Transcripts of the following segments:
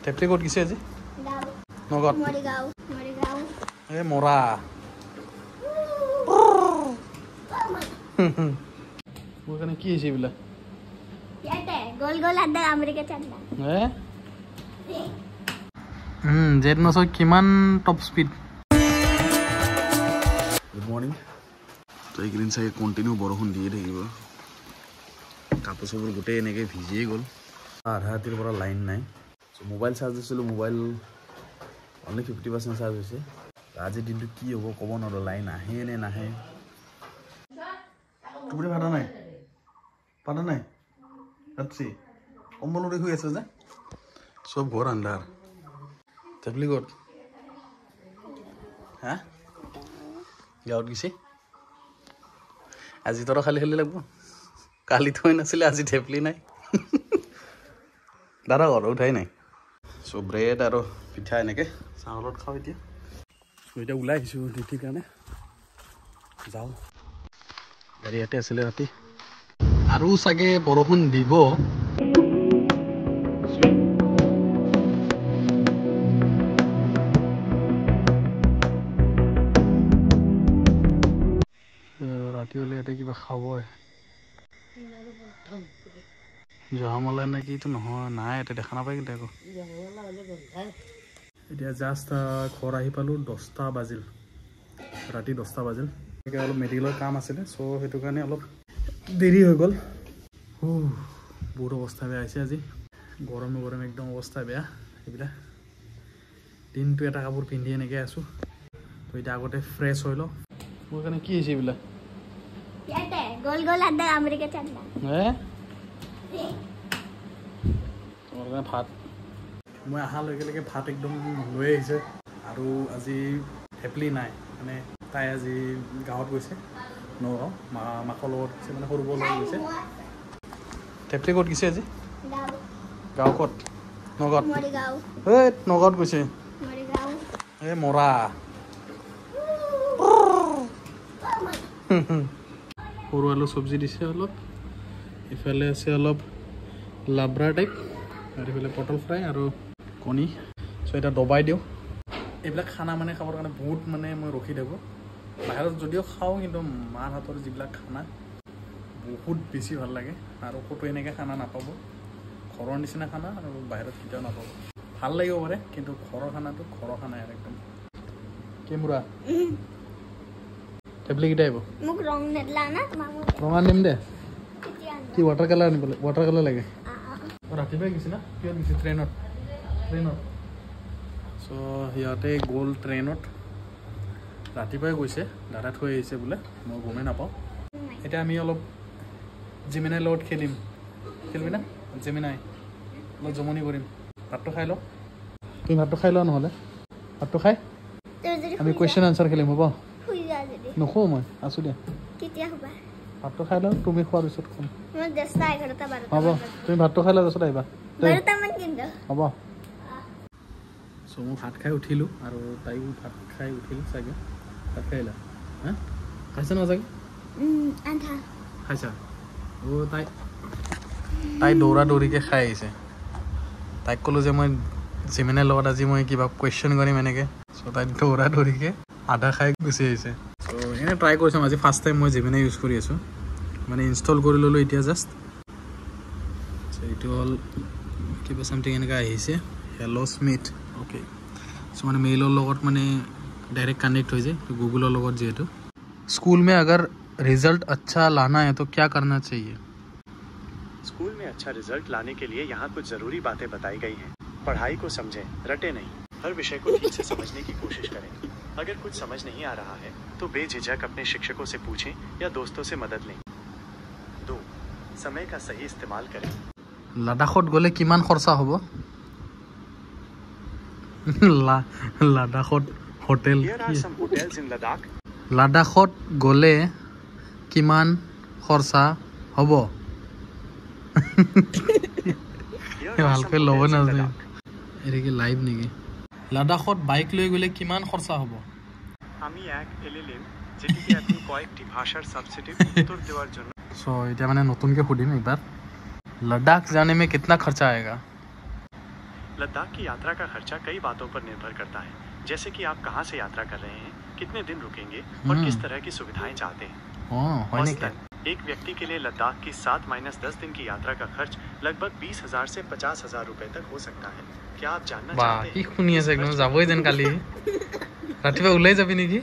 টেপলি ক'ত গৈছে আজি? নগাঁৱত। এই মৰা মোৰ কাৰণে কি হৈছে এইবিলাক? জেড নচৰ কিমান টপ স্পীড। Good morning. তো এইকেইদিন চাগে কণ্টিনিউ বৰষুণ দিয়ে থাকিব। কাপোৰ চাপোৰ গোটেই এনেকৈ ভিজিয়ে গ'ল। আধা ৰাতিৰ পৰা লাইন নাই। চ' মোবাইল চাৰ্জ দিছিলোঁ, মোবাইল অনলি 50% চাৰ্জ হৈছে। আজিৰ দিনটো কি হ'ব ক'ব নোৱাৰোঁ, লাইন আহে নে নাহে। টোপনি ফাটা নাই? ফাটা নাই ৰাতি? কম্বল উৰি শুই আছে যে চব ঘৰ আন্ধাৰ। টেপলি ক'ত? হা গাঁৱত গৈছে? আজি তৰা খালি খালি লাগব। কালি থৈ নাছিলে, আজি টেপলি নাই। দাদা ঘৰ উঠাই নাই। চ' ব্ৰেড আৰু পিঠা এনেকৈ চাহৰ লগত খাওঁ এতিয়া। চ' এতিয়া ওলাই আহিছোঁ ডিউটিৰ কাৰণে। যাওঁ, গাড়ী ইয়াতে আছিলে ৰাতি। আৰু চাগে বৰষুণ দিব। ৰাতি হ'লে ইয়াতে কিবা খাবই। জহামলা নে কিটো নহয়, নাই ইয়াতে দেখা নাপায় কিন্তু একো। এতিয়া জাষ্ট ঘৰ আহি পালোঁ, 10টা বাজিল, ৰাতি 10টা বাজিল। অলপ মেডিকেলৰ কাম আছিলে, চ' সেইটো কাৰণে অলপ দেৰি হৈ গ'ল। বহুত অৱস্থা বেয়া হৈছে আজি। গৰমে গৰমে একদম অৱস্থা বেয়া। এইবিলাক দিনটো এটা কাপোৰ পিন্ধি এনেকৈ আছোঁ। তো এতিয়া আগতে ফ্ৰেছ হৈ লওঁ। মোৰ কাৰণে কি হৈছে এইবিলাক? তোমাৰ কাৰণে ভাত। মই অহাৰ লগে লগে ভাত একদম লৈ আহিছে। আৰু আজি টেপলি নাই, মানে তাই আজি গাঁৱত গৈছে, নগাঁও মাকৰ লগত গৈছে, মানে সৰু বৰ লগত গৈছে। টেপলি ক'ত গৈছে আজি? গাঁও ক'ত? নগাঁৱত। এই নগাঁৱত গৈছে। এই মৰা সৰু আলু চব্জি দিছে অলপ, ইফালে আছে অলপ লাবৰা টাইপ, আৰু ইফালে পটল ফ্ৰাই আৰু কণী। চ' এতিয়া দবাই দিওঁ। এইবিলাক খানা মানে খাবৰ কাৰণে বহুত মানে মই ৰখি থাকোঁ। বাহিৰত যদিও খাওঁ, কিন্তু মাৰ হাতৰ যিবিলাক খানা বহুত বেছি ভাল লাগে। আৰু ক'তো এনেকৈ খানা নাপাব, ঘৰৰ নিচিনা খানা আৰু বাহিৰত কেতিয়াও নাপাব। ভাল লাগিব পাৰে, কিন্তু ঘৰৰ খানাটো ঘৰৰ খানাই আৰু একদম। কেমুৰা টেপলি কেইটা আহিব? ৰঙা নিম দে। কি ৱাটাৰ কালাৰ আনিব? ৱাটাৰ কালাৰ লাগে? ৰাতিপুৱাই গৈছে না? কিয় গৈছে? ট্ৰেইনত। চ' সিহঁতে গ'ল ট্ৰেইনত, ৰাতিপুৱাই গৈছে। দাদা থৈ আহিছে বোলে, মই গমেই নাপাওঁ। এতিয়া আমি অলপ জিমিনাইৰ লগত খেলিবি না? জিমিনাই অলপ জমনি কৰিম। ভাতটো খাই লওঁ। তুমি ভাতটো খাই লোৱা, নহ'লে ভাতটো খাই আমি কুৱেশ্যন আনচাৰ খেলিম, হ'ব? নখো মই আছোঁ দিয়া। ভাতটো খাই লওঁ, তুমি খোৱাৰ পিছত খাম। হ'ব, তুমি ভাতটো খাই লোৱা, তাৰপিছত আহিবা। হ'ব। চ' মই ভাত খাই উঠিলোঁ, আৰু তাইও ভাত খাই উঠিল চাগে। ভাত খাই আহিলা? হা খাইছা ন চাগে? খাইছা? তাই দৌৰা দৌৰিকৈ খাই আহিছে। তাইক ক'লোঁ যে মই জিমিনাৰ লগত আজি মই কিবা কুৱেশ্যন কৰিম এনেকৈ। চ' তাই দৌৰা দৌৰিকৈ আধা খাই গুচি আহিছে। চ' এনেই ট্ৰাই কৰিছোঁ। আজি ফাৰ্ষ্ট টাইম মই জিমিনাই ইউজ কৰি আছোঁ, মানে ইনষ্টল কৰি ল'লোঁ এতিয়া জাষ্ট। চ' এইটো হ'ল কিবা চামথিং এনেকৈ আহিছে, হেল্ল' স্মিথ। অ'কে, চ' মানে মেইলৰ লগত মানে डायरेक्ट कनेक्ट हो जाए, तो गूगल लोग जेहेतु स्कूल में अगर रिजल्ट अच्छा लाना है तो क्या करना चाहिए? स्कूल में अच्छा रिजल्ट लाने के लिए यहाँ कुछ जरूरी बातें बताई गई हैं। पढ़ाई को समझें, रटे नहीं। हर विषय को ठीक से समझने की कोशिश करें। अगर कुछ समझ नहीं आ रहा है तो बेझिझक अपने शिक्षकों से पूछें या दोस्तों से मदद लें। 2. समय का सही इस्तेमाल करें। লাডাখত গ'লে কিমান খৰচা হ'ব? লাডাখত হোটেল, লাডাখত গ'লে কিমান খৰচা হ'ব? ভালকৈ ল'ব নাজানে। এটা কি লাইভ নেকি? লাডাখত বাইক লৈ গ'লে কিমান খৰচা হ'ব? আমি এক এলএলএম যেটিকে এখন কয়েকটি ভাষাৰ সাবসেটে উত্তৰ দেওয়াৰ জন্য। সো এটা মানে নতুনকৈ সুধিম একবাৰ, लद्दाख जाने में कितना खर्चा आएगा? लद्दाख की यात्रा का खर्चा कई बातों पर निर्भर करता है, जैसे कि आप कहां से यात्रा कर रहे हैं, कितने दिन रुकेंगे और किस तरह की सुविधाएं चाहते हैं। औसतन एक व्यक्ति के लिए लद्दाख की 7-10 दिन की यात्रा का खर्च लगभग 20,000 से 50,000 रुपए तक हो सकता है। क्या आप जानना चाहते हैं? শুনি আছে একদম যাবই যেন কালি ৰাতিপুৱা ওলাই যাবি নেকি?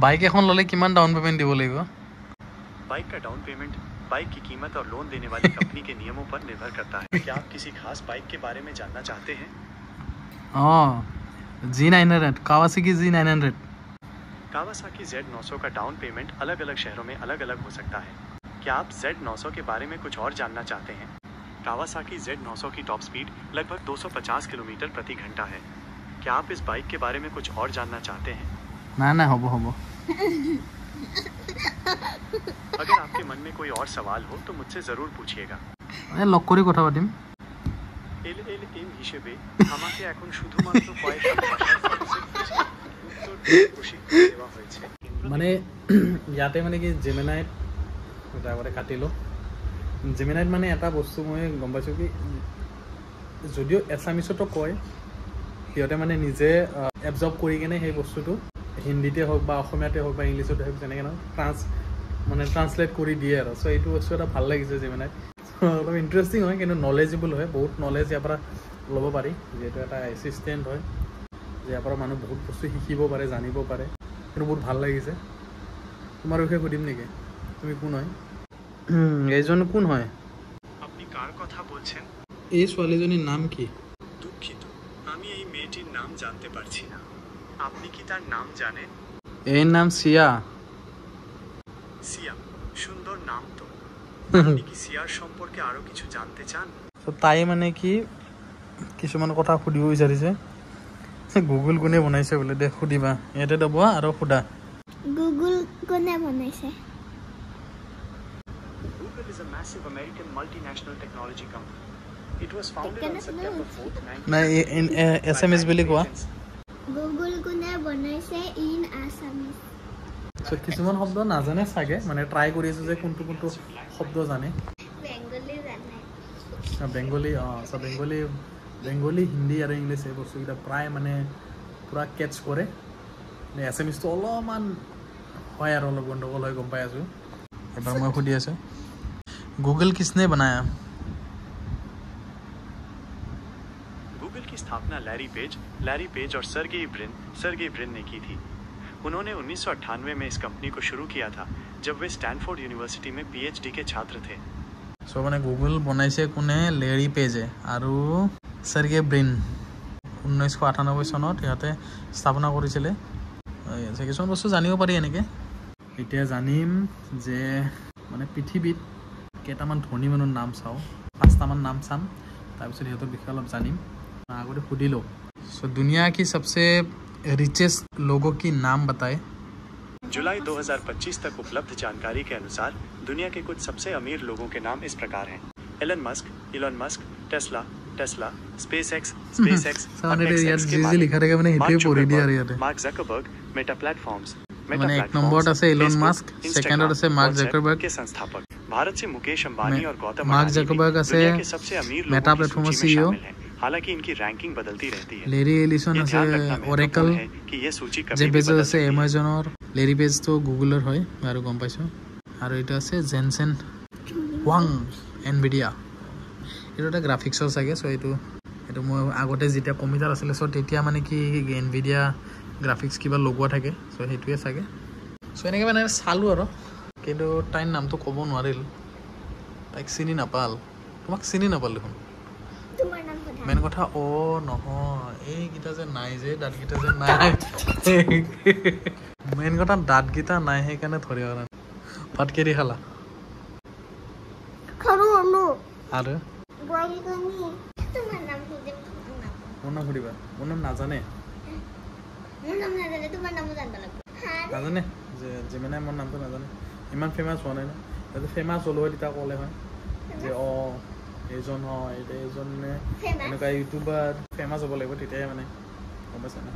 বাইক এখন ললে কিমান ডাউন পেমেন্ট দিব লাগিব? बाइक का डाउन पेमेंट बाइक की कीमत और लोन देने वाली कंपनी के नियमों पर निर्भर करता है। क्या आप किसी खास बाइक के बारे में जानना चाहते हैं? G900 Kawasaki G900 Kawasaki Z900 का डाउन पेमेंट अलग अलग शहरों में अलग अलग हो सकता है। क्या आप Z900 के बारे में कुछ और जानना चाहते हैं? कावासाकी Z900 की टॉप स्पीड लगभग 250 किलोमीटर प्रति घंटा है। क्या आप इस बाइक के बारे में कुछ और जानना चाहते हैं? ना हबो अगर आपके मन में कोई और सवाल हो तो मुझसे जरूर पूछिएगा। লগ কৰি কথা পাতিম। LLM হিসেবে আমাকে এখন শুধুমাত্র কয়েকটা ভাষার প্রশিক্ষণ দেওয়া হয়েছে। মানে ইয়াতে মানে কি জেমিনাইট আগতে কাটিলো। জেমিনাইট মানে এটা বস্তু মই গম পাইছোঁ কি যদিও এছামিছতো কয় সিহঁতে মানে নিজে এবজৰ্ব কৰি কেনে সেই বস্তুটো হিন্দীতে হওক বা অসমীয়াতে হওক বা ইংলিছতে হওক যেনেকৈ নহওক ট্ৰান্সলেট কৰি দিয়ে আৰু চ' এইটো বস্তু এটা ভাল লাগিছে জেমিনাইট। অলপ ইণ্টাৰেষ্টিং হয় কিন্তু নলেজেবল হয়, বহুত নলেজ ইয়াৰ পৰা ল'ব পাৰি, যিহেতু এটা এছিষ্টেণ্ট হয় ইয়াৰ পৰা মানুহ বহুত বস্তু শিকিব পাৰে, জানিব পাৰে, কিন্তু বহুত ভাল লাগিছে। তোমাৰ বিষয়ে সুধিম নেকি? তুমি কোন হয়? এইজন কোন হয়? আপনি কার কথা বলছেন? এই ছোৱালীজনীৰ নাম কি? দুঃখিত, আমি এই মেয়েটির নাম জানতে পারছি না। আপনি কি তার নাম জানেন? এর নাম সিয়া। সিয়া, সুন্দর নাম তো। আপনি কি সিয়ার সম্পর্কে আরো কিছু জানতে চান? তো তাই মানে কি কিছুমান কথা সুধিব বিচাৰিছে। গুগল কোনে বনাইছে বোলে, দে সুধিবা ইয়াতে দব আৰু সুধা। গুগল কোনে বনাইছে? Google is a massive American multinational technology company. It was founded on September 4th, 1999. নাই এছএমএছ বুলি কোৱা। গুগল কোনে বনাইছে ইন আছামিজ। চ' কিছুমান শব্দ নাজানে চাগে, মানে ট্ৰাই কৰি আছোঁ যে কোনটো কোনটো শব্দ জানে। বেংগলী জানে। বেংগলী হিন্দী আৰু ইংলিছ এই বস্তুকেইটা প্ৰায় মানে পূৰা কেটচ কৰে। এছএমএছটো অলপমান হয় আৰু অলপ গণ্ডগোল হয়, গম পাই আছোঁ। এবাৰ মই সুধি আছোঁ गूगल किसने बनाया? गूगल की स्थापना लैरी पेज और सर्गेई ब्रिन ने की थी। उन्होंने 1998 में इस कंपनी को शुरू किया था जब वे स्टैनफोर्ड यूनिवर्सिटी में PhD के छात्र थे। सो মানে गूगल बनाइছে কোনে? লেৰী পেজে আৰু সাৰ্গে ব্ৰিন 1998 চনত ইহঁতে স্থাপনা কৰিছিলে। কিছুমান বস্তু জানিব পাৰি এনেকৈ। এতিয়া জানিম যে মানে পৃথিৱীত কেইটামান ধনী মানুহৰ নাম চাওঁ, 5টামান নাম চাম, তাৰপিছত সিহঁতৰ বিষয়ে অলপ জানিম। আগতে সুধি লওঁ। सो दुनिया की सबसे रिचेस्ट लोगों की नाम बताए। जुलाई 2025 तक उपलब्ध जानकारी के अनुसार दुनिया के कुछ सबसे अमीर लोगों के नाम इस प्रकार हैं: Elon Musk, Tesla, SpaceX, Mark Zuckerberg, Meta platforms, एक नंबर আছে এলন মাস্ক, সেকেন্ডত আছে মার্ক জাকারবার্গ के संस्थापक। भारत से मुकेश अंबानी और गौतम मार्क अडानी জাকারবার্ग আছে दुनिया के सबसे अमीर मेटा लोगों की प्लेटफॉर्म सूची में सीईओ। शामिल हैं। हालांकि इनकी रैंकिंग बदलती रहती है। लेरी एलिसन ये আছে ध्यान रखना ओरेकल, महत्वपूर्ण है कि ये सूची कभी জেফ भी বেজোছ बदल আছে सकती है। এমাজনৰ, লেৰী পেজ তো গুগলৰ হয় আৰু গম পাইছোঁ। আৰু এইটো আছে জেনসেন ৱাং এনভিডিয়া, এইটো এটা গ্ৰাফিক্সৰ চাগে। চ' এইটো মই আগতে যেতিয়া কম্পিউটাৰ আছিলে চ' তেতিয়া মানে কি এনভিডিয়া গ্ৰাফিক্স কিবা লগোৱা থাকে, চ' সেইটোৱে চাগে। চ' এনেকৈ মানে চালোঁ আৰু, কিন্তু তাইৰ নামটো ক'ব নোৱাৰিল, তাইক চিনি নাপাল। তোমাক চিনি নাপাল দেখোন। তোমাৰ নাম কথা। মেইন কথা নহয় এইকেইটা যে নাই যে দাঁতকেইটা যে নাই, মেইন কথা দাঁতকেইটা নাই, সেইকাৰণে ধৰি অহা নাই। ভাত কেৰি খালা? খালো আৰু তোমাৰ নাম সুধিম। মোৰ নাম সুধিবা? মোৰ নাম নাজানে, মোৰ নাম নাজানে, তোমাৰ নামো জানিব লাগিব। নাজানে যে জেমিনাই মোৰ নামটো নাজানে। ইমান ফেমাছ হোৱা নাই ন, যদি ফেমাছ হ'লো হয় তেতিয়া ক'লে হয় যে এইজন হয়, এতিয়া এইজনে এনেকুৱা ইউটিউবাৰ ফেমাছ হ'ব লাগিব, তেতিয়াহে মানে গম পাইছা না।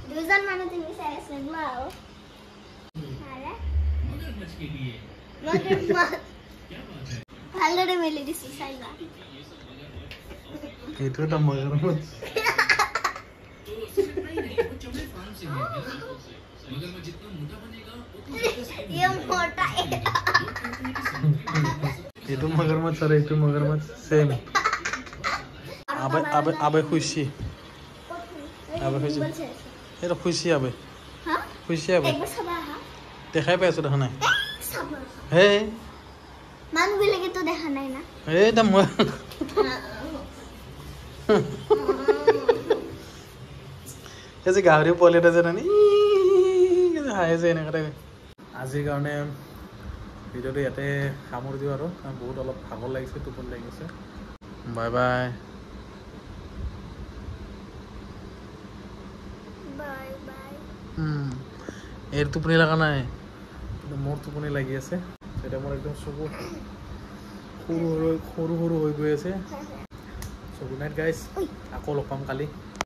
দুজন মানুহ তুমি চাই আছা ন আৰু ভালদৰে মেলি দিছো চাই লোৱা। এইটো এটা মগৰমচ্ছ ये मोटा है এইটো মগৰমচ্ছ আৰু এইটো মগৰমচ্ছ সেম আবে খুশি আবে খুশি এইটো খুশি আবে हाँ খুশি আবে एक बार सबा हाँ দেখাই পাই আছো দেখা নাই सबा হে मान भी लगे तो देखा नहीं ना এইটা মই এই যে গাহৰি পোৱালি এটা যে নানি হাই যে এনেকুৱাতে আজিৰ কাৰণে ভিডিঅ'টো ইয়াতে সামৰি দিওঁ আৰু বহুত অলপ ভাগৰ লাগিছে টোপনি লাগিছে বাই বাই बाय बाय এৰ টোপনি লগা নাই কিন্তু মোৰ টোপনি লাগি আছে এতিয়া মোৰ একদম চকু সৰু সৰু হৈ গৈ আছে চ' গুড নাইট গাইজ আকৌ লগ পাম কালি